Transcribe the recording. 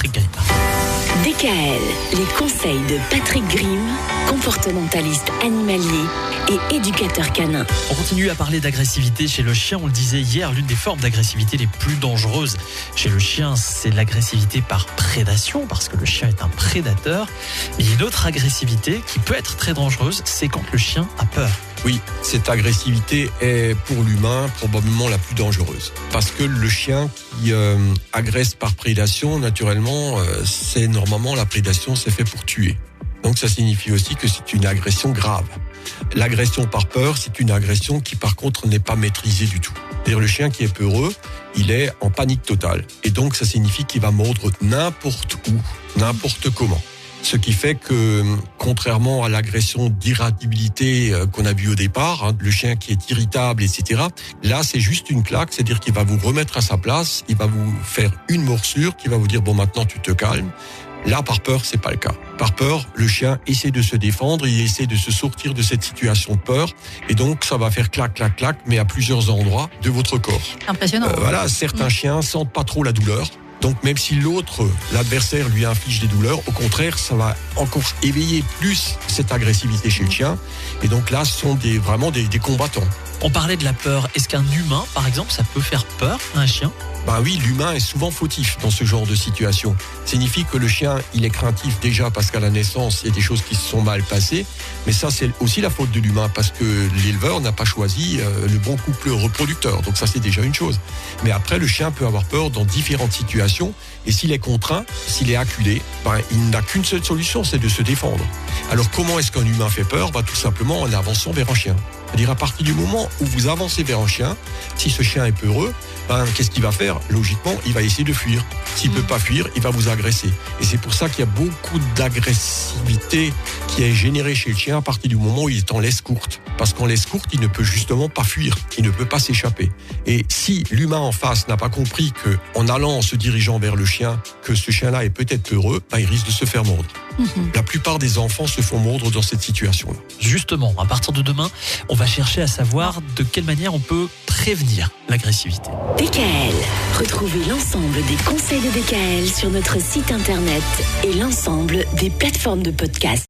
Patrick Grimm. DKL, les conseils de Patrick Grimm, comportementaliste animalier et éducateur canin. On continue à parler d'agressivité chez le chien. On le disait hier, l'une des formes d'agressivité les plus dangereuses chez le chien, c'est l'agressivité par prédation, parce que le chien est un prédateur. Il y a une autre agressivité qui peut être très dangereuse, c'est quand le chien a peur. Oui, cette agressivité est pour l'humain probablement la plus dangereuse. Parce que le chien qui agresse par prédation, naturellement, c'est normalement la prédation, c'est fait pour tuer. Donc ça signifie aussi que c'est une agression grave. L'agression par peur, c'est une agression qui par contre n'est pas maîtrisée du tout. C'est-à-dire le chien qui est peureux, il est en panique totale. Et donc ça signifie qu'il va mordre n'importe où, n'importe comment. Ce qui fait que, contrairement à l'agression d'irritabilité qu'on a vue au départ, le chien qui est irritable, etc., là, c'est juste une claque, c'est-à-dire qu'il va vous remettre à sa place, il va vous faire une morsure qui va vous dire, bon, maintenant, tu te calmes. Là, par peur, c'est pas le cas. Par peur, le chien essaie de se défendre, il essaie de se sortir de cette situation de peur, et donc ça va faire clac, clac, clac, mais à plusieurs endroits de votre corps. Impressionnant. Voilà, certains chiens sentent pas trop la douleur. Donc même si l'adversaire lui inflige des douleurs, au contraire, ça va encore éveiller plus cette agressivité chez le chien. Et donc là, ce sont vraiment des combattants. On parlait de la peur. Est-ce qu'un humain, par exemple, ça peut faire peur à un chien ? Ben oui, l'humain est souvent fautif dans ce genre de situation. Ça signifie que le chien, il est craintif déjà parce qu'à la naissance, il y a des choses qui se sont mal passées. Mais ça, c'est aussi la faute de l'humain parce que l'éleveur n'a pas choisi le bon couple reproducteur. Donc ça, c'est déjà une chose. Mais après, le chien peut avoir peur dans différentes situations. Et s'il est contraint, s'il est acculé, ben, il n'a qu'une seule solution, c'est de se défendre. Alors comment est-ce qu'un humain fait peur ? Ben, tout simplement en avançant vers un chien. C'est-à-dire à partir du moment où vous avancez vers un chien, si ce chien est peureux, ben, qu'est-ce qu'il va faire ? Logiquement, il va essayer de fuir. S'il ne peut pas fuir, il va vous agresser. Et c'est pour ça qu'il y a beaucoup d'agressivité qui est générée chez le chien à partir du moment où il est en laisse courte. Parce qu'en laisse courte, il ne peut justement pas fuir. Il ne peut pas s'échapper. Et si l'humain en face n'a pas compris qu'en allant, en se dirigeant vers le chien, que ce chien-là est peut-être peureux, ben, il risque de se faire mordre. La plupart des enfants se font mordre dans cette situation-là. Justement, à partir de demain, on va chercher à savoir de quelle manière on peut prévenir l'agressivité. DKL. Retrouvez l'ensemble des conseils de DKL sur notre site internet et l'ensemble des plateformes de podcast.